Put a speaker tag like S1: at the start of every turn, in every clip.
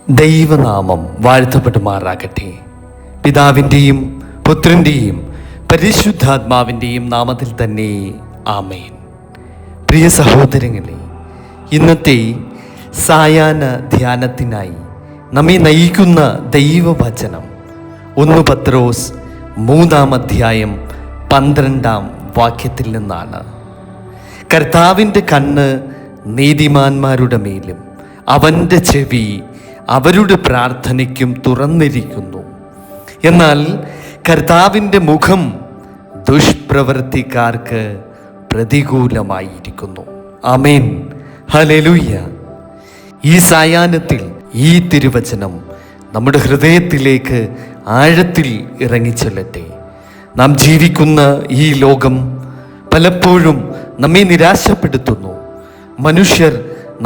S1: ദൈവനാമം വാഴ്ത്തപ്പെടുമാറാകട്ടെ. പിതാവിൻ്റെയും പുത്രൻ്റെയും പരിശുദ്ധാത്മാവിൻ്റെയും നാമത്തിൽ തന്നെ ആമേൻ. പ്രിയ സഹോദരങ്ങളെ, ഇന്നത്തെ സായാഹ്ന ധ്യാനത്തിനായി നമ്മെ നയിക്കുന്ന ദൈവവചനം 1 പത്രോസ് 3-12 നിന്നാണ്. കർത്താവിൻ്റെ കണ്ണ് നീതിമാന്മാരുടെ മേലും അവൻ്റെ ചെവി അവരുടെ പ്രാർത്ഥനയ്ക്കും തുറന്നിരിക്കുന്നു. എന്നാൽ കർത്താവിൻ്റെ മുഖം ദുഷ്പ്രവൃത്തിക്കാർക്ക് പ്രതികൂലമായിരിക്കുന്നു. ആമേൻ, ഹല്ലേലൂയ. ഈ സായാഹ്നത്തിൽ ഈ തിരുവചനം നമ്മുടെ ഹൃദയത്തിലേക്ക് ആഴത്തിൽ ഇറങ്ങിച്ചെല്ലട്ടെ. നാം ജീവിക്കുന്ന ഈ ലോകം പലപ്പോഴും നമ്മെ നിരാശപ്പെടുത്തുന്നു. മനുഷ്യർ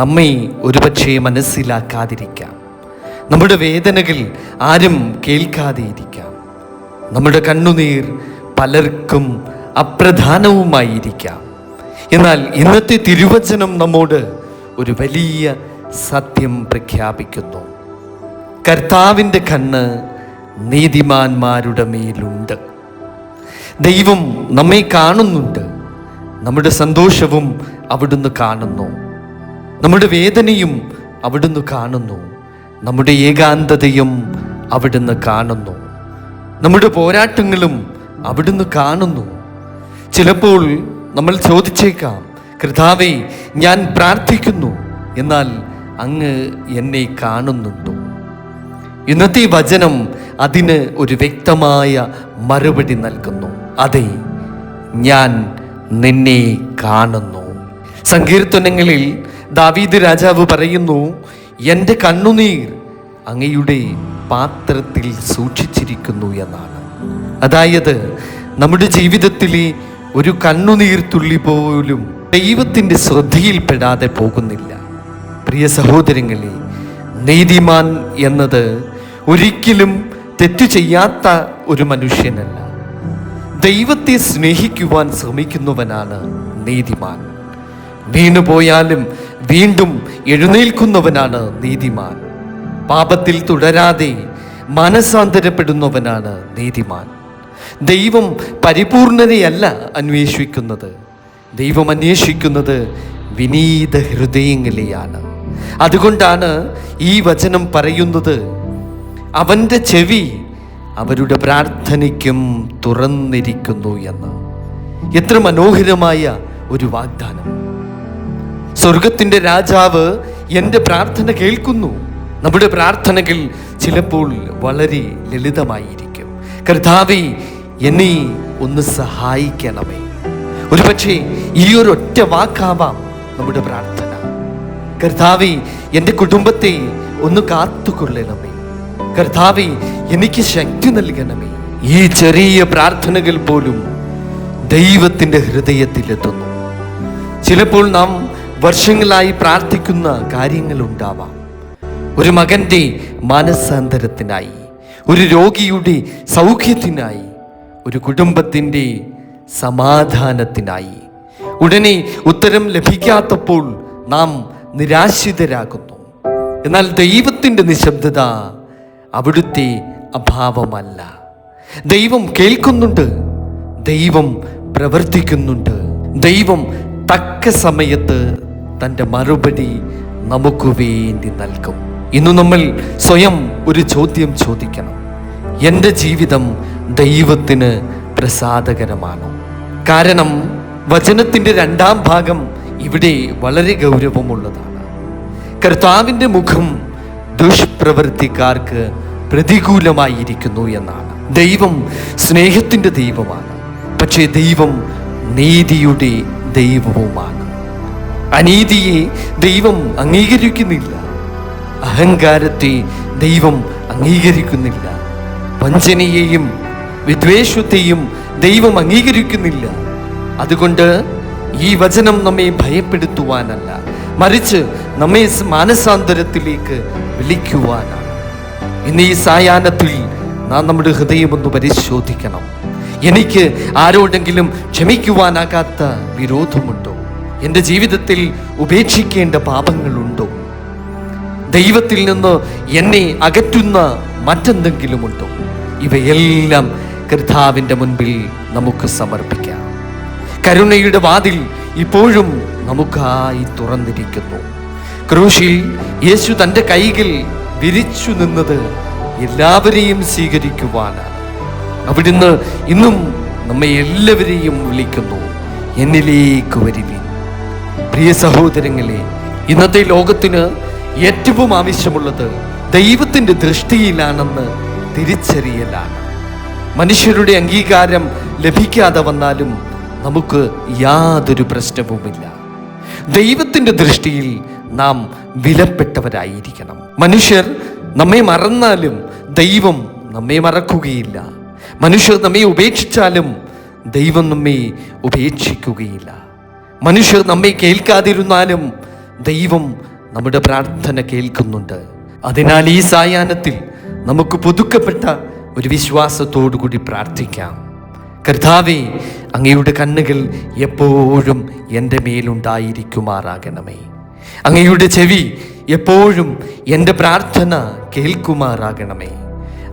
S1: നമ്മെ ഒരുപക്ഷെ മനസ്സിലാക്കാതിരിക്കാം. നമ്മുടെ വേദനകൾ ആരും കേൾക്കാതെയിരിക്കാം. നമ്മുടെ കണ്ണുനീർ പലർക്കും അപ്രധാനവുമായിരിക്കാം. എന്നാൽ ഇന്നത്തെ തിരുവചനം നമ്മോട് ഒരു വലിയ സത്യം പ്രഖ്യാപിക്കുന്നു. കർത്താവിൻ്റെ കണ്ണ് നീതിമാന്മാരുടെ മേലുണ്ട്. ദൈവം നമ്മെ കാണുന്നുണ്ട്. നമ്മുടെ സന്തോഷവും അവിടുന്ന് കാണുന്നു. നമ്മുടെ വേദനയും അവിടുന്ന് കാണുന്നു. നമ്മുടെ ഏകാന്തതയും അവിടുന്ന് കാണുന്നു. നമ്മുടെ പോരാട്ടങ്ങളും അവിടുന്ന് കാണുന്നു. ചിലപ്പോൾ നമ്മൾ ചോദിച്ചേക്കാം, കർത്താവേ, ഞാൻ പ്രാർത്ഥിക്കുന്നു, എന്നാൽ അങ്ങ് എന്നെ കാണുന്നുണ്ടോ? ഇന്നത്തെ വചനം അതിന് ഒരു വ്യക്തമായ മറുപടി നൽകുന്നു. അതെ, ഞാൻ നിന്നെ കാണുന്നു. സങ്കീർത്തനങ്ങളിൽ ദാവീദ് രാജാവ് പറയുന്നു, എൻ്റെ കണ്ണുനീർ അങ്ങയുടെ പാത്രത്തിൽ സൂക്ഷിച്ചിരിക്കുന്നു എന്നാണ്. അതായത് നമ്മുടെ ജീവിതത്തിലെ ഒരു കണ്ണുനീർ തുള്ളി പോലും ദൈവത്തിൻ്റെ ശ്രദ്ധയിൽപ്പെടാതെ പോകുന്നില്ല. പ്രിയ സഹോദരങ്ങളെ, നീതിമാൻ എന്നത് ഒരിക്കലും തെറ്റു ചെയ്യാത്ത ഒരു മനുഷ്യനല്ല. ദൈവത്തെ സ്നേഹിക്കുവാൻ ശ്രമിക്കുന്നവനാണ് നീതിമാൻ. വീണുപോയാലും വീണ്ടും എഴുന്നേൽക്കുന്നവനാണ് നീതിമാൻ. പാപത്തിൽ തുടരാതെ മാനസാന്തരപ്പെടുന്നവനാണ് നീതിമാൻ. ദൈവം പരിപൂർണതയല്ല അന്വേഷിക്കുന്നത്. ദൈവം അന്വേഷിക്കുന്നത് വിനീത ഹൃദയങ്ങളെയാണ്. അതുകൊണ്ടാണ് ഈ വചനം പറയുന്നത്, അവൻ്റെ ചെവി അവരുടെ പ്രാർത്ഥനയ്ക്കും തുറന്നിരിക്കുന്നു എന്ന്. എത്ര മനോഹരമായ ഒരു വാഗ്ദാനം! സ്വർഗത്തിൻ്റെ രാജാവ് എൻ്റെ പ്രാർത്ഥന കേൾക്കുന്നു. നമ്മുടെ പ്രാർത്ഥനകൾ ചിലപ്പോൾ വളരെ ലളിതമായിരിക്കും. കർത്താവേ, എന്നെ ഒന്ന് സഹായിക്കണമേ. ഒരുപക്ഷെ ഈ ഒരൊറ്റ വാക്കാവാം നമ്മുടെ പ്രാർത്ഥന. കർത്താവേ, എൻ്റെ കുടുംബത്തെ ഒന്ന് കാത്തുകൊള്ളണമേ. കർത്താവേ, എനിക്ക് ശക്തി നൽകണമേ. ഈ ചെറിയ പ്രാർത്ഥനകൾ പോലും ദൈവത്തിൻ്റെ ഹൃദയത്തിലെത്തുന്നു. ചിലപ്പോൾ നാം വർഷങ്ങളായി പ്രാർത്ഥിക്കുന്ന കാര്യങ്ങളുണ്ടാവാം. ഒരു മകൻ്റെ മാനസാന്തരത്തിനായി, ഒരു രോഗിയുടെ സൗഖ്യത്തിനായി, ഒരു കുടുംബത്തിൻ്റെ സമാധാനത്തിനായി. ഉടനെ ഉത്തരം ലഭിക്കാത്തപ്പോൾ നാം നിരാശിതരാകുന്നു. എന്നാൽ ദൈവത്തിൻ്റെ നിശബ്ദത അവിടുത്തെ അഭാവമല്ല. ദൈവം കേൾക്കുന്നുണ്ട്, ദൈവം പ്രവർത്തിക്കുന്നുണ്ട്. ദൈവം തക്ക സമയത്ത് തൻ്റെ മറുപടി നമുക്ക് വേണ്ടി നൽകും. ഇന്ന് നമ്മൾ സ്വയം ഒരു ചോദ്യം ചോദിക്കണം: എൻ്റെ ജീവിതം ദൈവത്തിന് പ്രസാദകരമാണോ? കാരണം വചനത്തിൻ്റെ 2ാം ഭാഗം ഇവിടെ വളരെ ഗൗരവമുള്ളതാണ്. കർത്താവിൻ്റെ മുഖം ദുഷ്പ്രവൃത്തിക്കാർക്ക് പ്രതികൂലമായിരിക്കുന്നു എന്നാണ്. ദൈവം സ്നേഹത്തിൻ്റെ ദൈവമാണ്, പക്ഷേ ദൈവം നീതിയുടെ ദൈവവുമാണ്. അനീതിയെ ദൈവം അംഗീകരിക്കുന്നില്ല. അഹങ്കാരത്തെ ദൈവം അംഗീകരിക്കുന്നില്ല. വഞ്ചനയെയും വിദ്വേഷത്തെയും ദൈവം അംഗീകരിക്കുന്നില്ല. അതുകൊണ്ട് ഈ വചനം നമ്മെ ഭയപ്പെടുത്തുവാനല്ല, മറിച്ച് നമ്മെ മാനസാന്തരത്തിലേക്ക് വിളിക്കുവാനാണ്. ഇന്ന് ഈ സായാഹ്നത്തിൽ നാം നമ്മുടെ ഹൃദയം ഒന്ന് പരിശോധിക്കണം. എനിക്ക് ആരോടെങ്കിലും ക്ഷമിക്കുവാനാകാത്ത വിരോധമുണ്ടോ? എൻ്റെ ജീവിതത്തിൽ ഉപേക്ഷിക്കേണ്ട പാപങ്ങളുണ്ടോ? ദൈവത്തിൽ നിന്ന് എന്നെ അകറ്റുന്ന മറ്റെന്തെങ്കിലുമുണ്ടോ? ഇവയെല്ലാം കർത്താവിൻ്റെ മുൻപിൽ നമുക്ക് സമർപ്പിക്കാം. കരുണയുടെ വാതിൽ ഇപ്പോഴും നമുക്കായി തുറന്നിരിക്കുന്നു. ക്രൂശിൽ യേശു തൻ്റെ കൈകൾ വിരിച്ചു നിന്നത് എല്ലാവരെയും സ്വീകരിക്കുവാനാണ്. അവിടുന്ന് ഇന്നും നമ്മെ എല്ലാവരെയും വിളിക്കുന്നു, എന്നിലേക്ക് വരുവിൻ. പ്രിയ സഹോദരങ്ങളെ, ഇന്നത്തെ ലോകത്തിന് ഏറ്റവും ആവശ്യമുള്ളത് ദൈവത്തിൻ്റെ ദൃഷ്ടിയിലാണെന്ന് തിരിച്ചറിയലാണ്. മനുഷ്യരുടെ അംഗീകാരം ലഭിക്കാതെ വന്നാലും നമുക്ക് യാതൊരു പ്രശ്നവുമില്ല. ദൈവത്തിൻ്റെ ദൃഷ്ടിയിൽ നാം വിലപ്പെട്ടവരായിരിക്കണം. മനുഷ്യർ നമ്മെ മറന്നാലും ദൈവം നമ്മെ മറക്കുകയില്ല. മനുഷ്യർ നമ്മെ ഉപേക്ഷിച്ചാലും ദൈവം നമ്മെ ഉപേക്ഷിക്കുകയില്ല. മനുഷ്യർ നമ്മെ കേൾക്കാതിരുന്നാലും ദൈവം നമ്മുടെ പ്രാർത്ഥന കേൾക്കുന്നുണ്ട്. അതിനാൽ ഈ സായാഹ്നത്തിൽ നമുക്ക് പുതുക്കപ്പെട്ട ഒരു വിശ്വാസത്തോടു കൂടി പ്രാർത്ഥിക്കാം. കർത്താവേ, അങ്ങയുടെ കണ്ണുകൾ എപ്പോഴും എൻ്റെ മേലുണ്ടായിരിക്കുമാറാകണമേ. അങ്ങയുടെ ചെവി എപ്പോഴും എൻ്റെ പ്രാർത്ഥന കേൾക്കുമാറാകണമേ.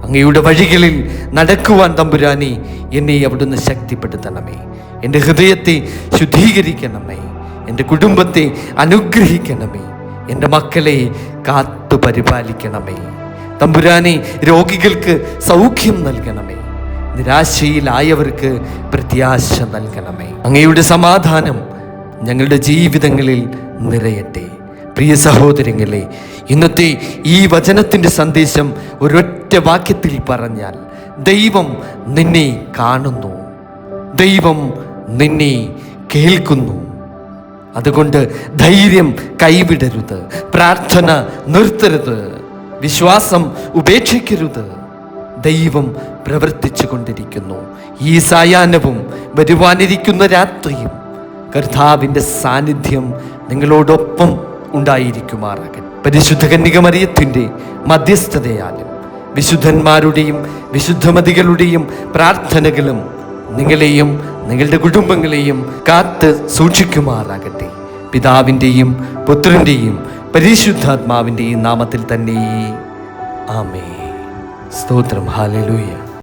S1: അങ്ങയുടെ വഴികളിൽ നടക്കുവാൻ തമ്പുരാനെ എന്നെ അവിടുന്ന് ശക്തിപ്പെടുത്തണമേ. എൻ്റെ ഹൃദയത്തെ ശുദ്ധീകരിക്കണമേ. എൻ്റെ കുടുംബത്തെ അനുഗ്രഹിക്കണമേ. എൻ്റെ മക്കളെ കാത്തു പരിപാലിക്കണമേ. തമ്പുരാനെ, രോഗികൾക്ക് സൗഖ്യം നൽകണമേ. നിരാശയിലായവർക്ക് പ്രത്യാശ നൽകണമേ. അങ്ങയുടെ സമാധാനം ഞങ്ങളുടെ ജീവിതങ്ങളിൽ നിറയട്ടെ. പ്രിയ സഹോദരങ്ങളെ, ഇന്നത്തെ ഈ വചനത്തിൻ്റെ സന്ദേശം ഒരൊറ്റ വാക്യത്തിൽ പറഞ്ഞാൽ, ദൈവം നിന്നെ കാണുന്നു, ദൈവം നിന്നെ കേൾക്കുന്നു. അതുകൊണ്ട് ധൈര്യം കൈവിടരുത്, പ്രാർത്ഥന നിർത്തരുത്, വിശ്വാസം ഉപേക്ഷിക്കരുത്. ദൈവം പ്രവർത്തിച്ചു കൊണ്ടിരിക്കുന്നു. ഈ സായാഹ്നവും വരുവാനിരിക്കുന്ന രാത്രിയും കർത്താവിൻ്റെ സാന്നിധ്യം നിങ്ങളോടൊപ്പം ഉണ്ടായിരിക്കുമാറാകട്ടെ. പരിശുദ്ധ കന്യക മറിയത്തിൻ്റെ മധ്യസ്ഥതയാലും വിശുദ്ധന്മാരുടെയും വിശുദ്ധമതികളുടെയും പ്രാർത്ഥനകളും നിങ്ങളെയും നിങ്ങളുടെ കുടുംബങ്ങളെയും കാത്ത് സൂക്ഷിക്കുമാറാകട്ടെ. പിതാവിൻ്റെയും പുത്രൻ്റെയും പരിശുദ്ധാത്മാവിൻ്റെയും നാമത്തിൽ തന്നെ. ആമേൻ. സ്തോത്രം. ഹല്ലേലൂയ.